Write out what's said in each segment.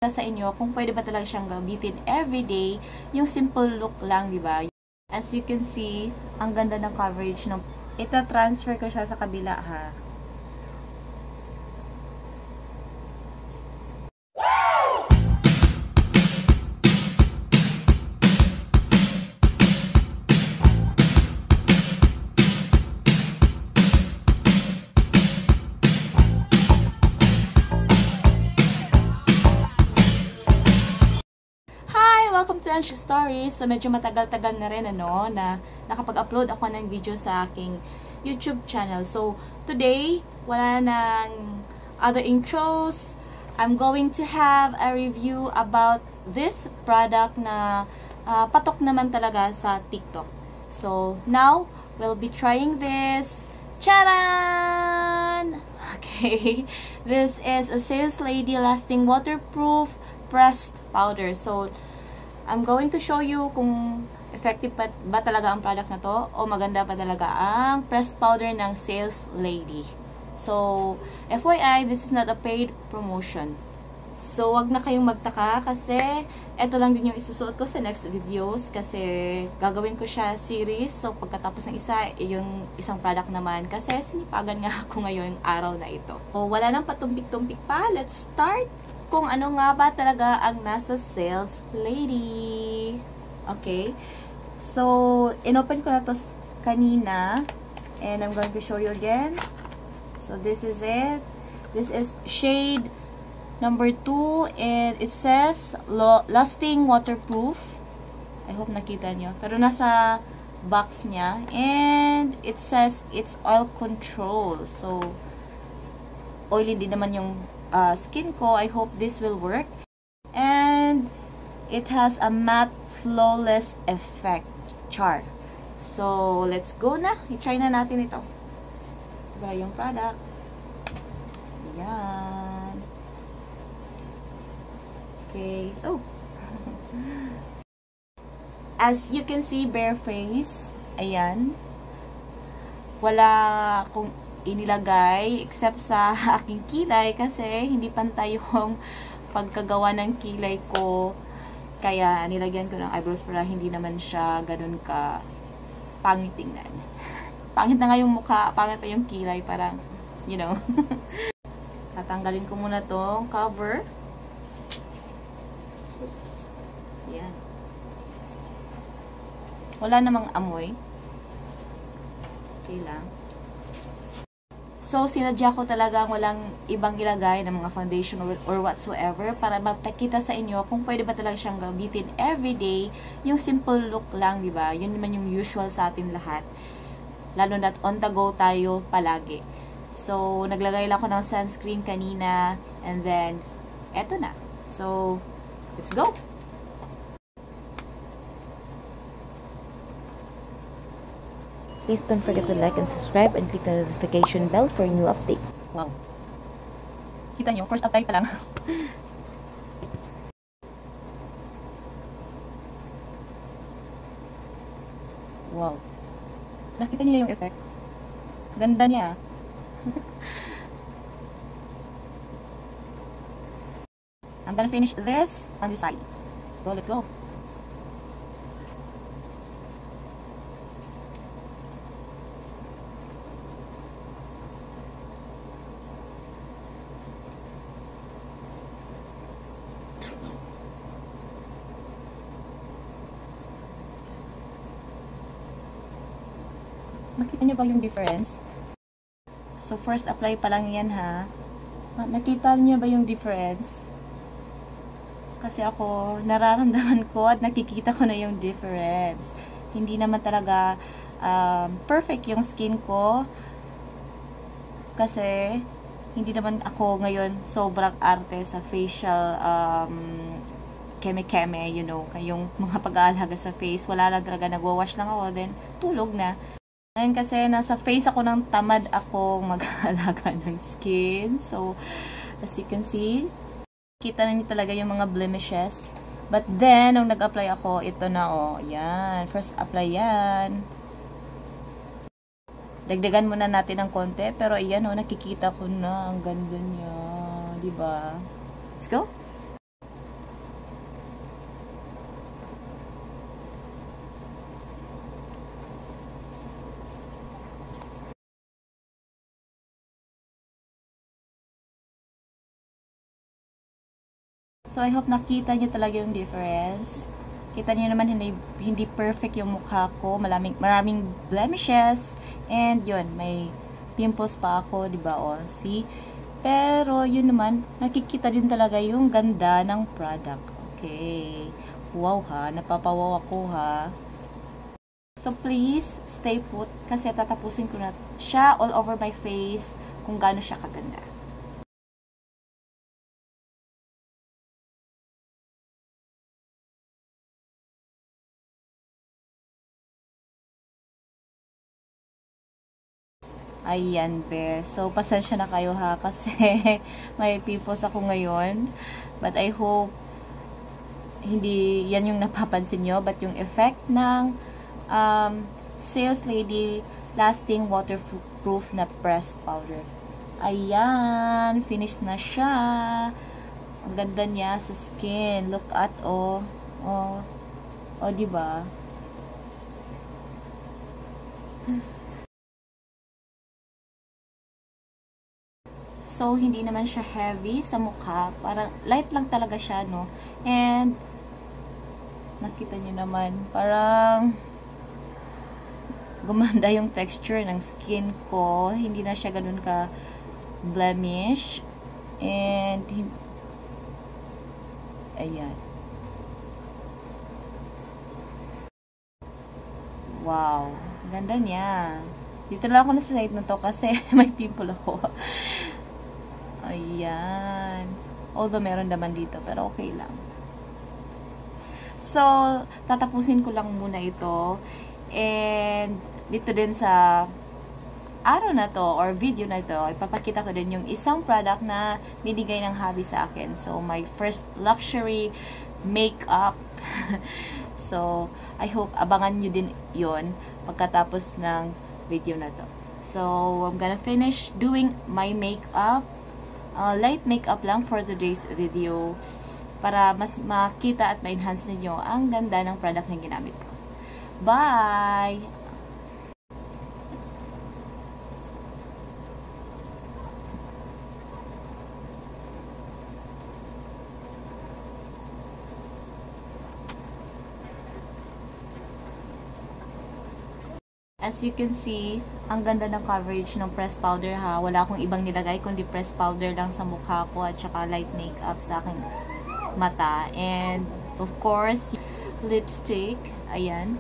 sa inyo kung pwede ba talaga siyang gamitin everyday, yung simple look lang, di ba? As you can see, ang ganda ng coverage ng ita-transfer ko siya sa kabila, ha. Welcome to Angie Stories. So, medyo matagal-tagal na rin, ano, na nakapag-upload ako ng video sa aking YouTube channel. So, today, wala nang other intros. I'm going to have a review about this product na patok naman talaga sa TikTok. So, now, we'll be trying this. Charan! Okay. This is a Sales Lady Lasting Waterproof Pressed Powder. So, I'm going to show you kung effective ba talaga ang product na to o maganda pa talaga ang pressed powder ng Sales Lady. So, FYI, this is not a paid promotion. So, wag na kayong magtaka kasi ito lang din yung isusuot ko sa next videos kasi gagawin ko siya series. So, pagkatapos ng isa, yung isang product naman kasi sinipagan nga ako ngayon araw na ito. So, wala nang patumpik-tumpik pa. Let's start! Kung ano nga ba talaga ang nasa Sales Lady. Okay. So, inopen ko na to kanina. And I'm going to show you again. So, this is it. This is shade number 2. And it says, lasting waterproof. I hope nakita nyo. Pero nasa box niya. And it says, it's oil control. So, oily din naman yung skin ko. I hope this will work. And it has a matte flawless effect. Char. So, let's go na. I-try na natin ito. Diba yung product? Ayan. Okay. Oh. As you can see, bare face. Ayan. Wala akong inilagay except sa aking kilay kasi hindi pantay yung pagkagawa ng kilay ko, kaya nilagyan ko ng eyebrows para hindi naman siya ganun ka pangit tingnan. Pangit na nga yung mukha, pangit pa yung kilay, parang you know. Tatanggalin ko muna tong cover. Oops. Yan. Wala namang amoy. Okay lang. So, sinadya ko talagang walang ibang ilagay ng mga foundation or whatsoever para mapakita sa inyo kung pwede ba talaga siyang gamitin everyday. Yung simple look lang, di ba? Yun naman yung usual sa atin lahat. Lalo na on the go tayo palagi. So, naglagay lang ako ng sunscreen kanina and then, eto na. So, let's go! Please don't forget to like and subscribe and click the notification bell for new updates. Wow. Kita nyo, first apply pa lang. Wow. Nakita niyo yung effect? Ganda niya. I'm gonna finish this on the side. Let's go, let's go. Nakita niyo ba yung difference? So, first apply pa lang yan, ha? Nakita niyo ba yung difference? Kasi ako, nararamdaman ko at nakikita ko na yung difference. Hindi naman talaga perfect yung skin ko. Kasi, hindi naman ako ngayon sobrang arte sa facial keme-keme, you know, yung mga pag-aalaga sa face. Wala lang talaga, nagwawash lang ako, then tulog na. Ngayon kasi nasa face ako ng tamad ako mag-aalaga ng skin. So, as you can see, kita na niyo talaga yung mga blemishes. But then, nung nag-apply ako, ito na, oh, yan. First apply yan. Dagdagan muna natin ng konti. Pero, ayan, oh, nakikita ko na. Ang ganda niya. Diba? Let's go. So, I hope nakita niyo talaga yung difference. Kita niyo naman, hindi perfect yung mukha ko. Maraming blemishes. And, yun, may pimples pa ako, diba? O, see? Pero, yun naman, nakikita din talaga yung ganda ng product. Okay. Wow ha, napapawaw ako ha. So, please, stay put kasi tatapusin ko na siya all over my face kung gaano siya kaganda. Ayan, be. So, pasensya na kayo ha kasi may pimples ako ngayon. But I hope hindi yan yung napapansin nyo, but yung effect ng Sales Lady Lasting Waterproof na pressed powder. Ayan, finished na siya. Ang ganda niya sa skin. Look at, oh. Oh, oh, diba? So, hindi naman siya heavy sa mukha. Parang light lang talaga siya, no? And, nakita niyo naman, parang gumanda yung texture ng skin ko. Hindi na siya ganun ka blemish. And, ayan. Wow. Ganda niya. Dito lang ako na sa side na to kasi may pimple ako. Ayan. Although meron naman dito, pero okay lang. So, tatapusin ko lang muna ito. And, dito din sa araw na to, or video na to, ipapakita ko din yung isang product na binigay ng hubby sa akin. So, my first luxury makeup. So, I hope abangan nyo din yon pagkatapos ng video na to. So, I'm gonna finish doing my makeup. Light makeup lang for today's video para mas makita at ma-enhance ninyo ang ganda ng product na ginamit ko. Bye! As you can see, ang ganda ng coverage ng pressed powder ha. Wala akong ibang nilagay kundi pressed powder lang sa mukha ko at saka light makeup sa aking mata. And of course, lipstick. Ayan.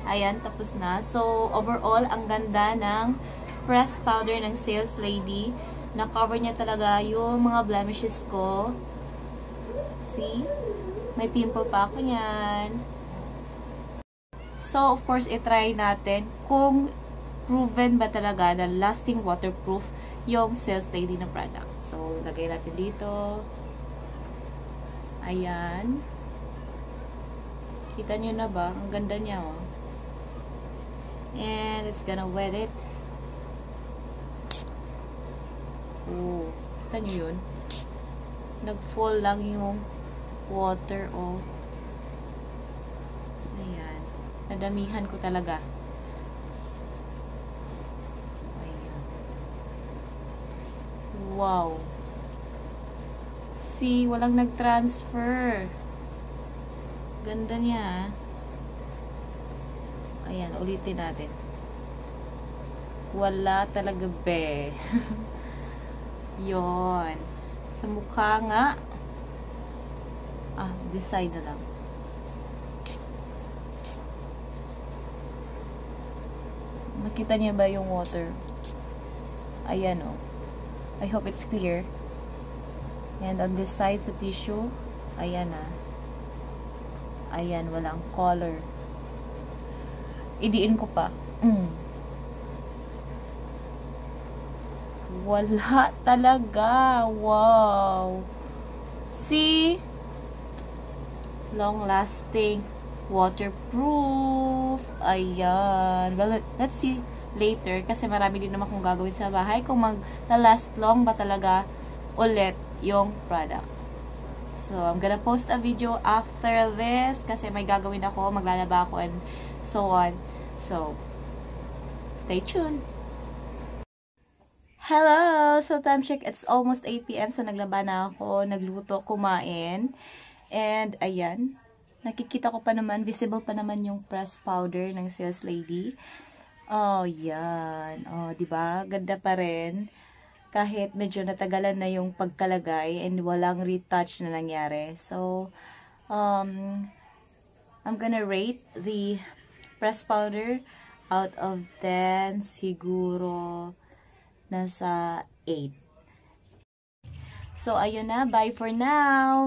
Ayan, tapos na. So, overall, ang ganda ng pressed powder ng Sales Lady. Na-cover niya talaga yung mga blemishes ko. See? May pimple pa ako niyan. So, of course, itry natin kung proven ba talaga na lasting waterproof yung Sales Lady na product. So, lagay natin dito. Ayan. Kita nyo na ba? Ang ganda niya, oh. And it's gonna wet it. Oh, kita nyo yun? Nag-fall lang yung water, oh. Ayan. Nadamihan ko talaga. Ayan. Wow. See, walang nag-transfer. Ganda niya. Ayan, ulitin natin. Wala talaga, be. Yon. Sa mukha nga. Ah, this side na lang. Makita niyo ba yung water? Ayan, oh. I hope it's clear. And on this side sa tissue, ayan na. Ayan, walang color. Idiin ko pa. Wala talaga. Wow. See? Long lasting. Waterproof. Ayan. Well, let's see later. Kasi marami din naman kung gagawin sa bahay. Kung mag-last long ba talaga ulit yung product. So, I'm gonna post a video after this. Kasi may gagawin ako. Maglalaba ako and so on. So, stay tuned. Hello! So, time check, it's almost 8 p.m. So, naglaba na ako, nagluto, kumain. And, ayan. Nakikita ko pa naman, visible pa naman yung pressed powder ng Sales Lady. Oh, yan. Oh, diba? Ganda pa rin. Kahit medyo natagalan na yung pagkalagay and walang retouch na nangyari. So, I'm gonna rate the pressed powder out of 10. Siguro nasa 8. So, ayun na. Bye for now.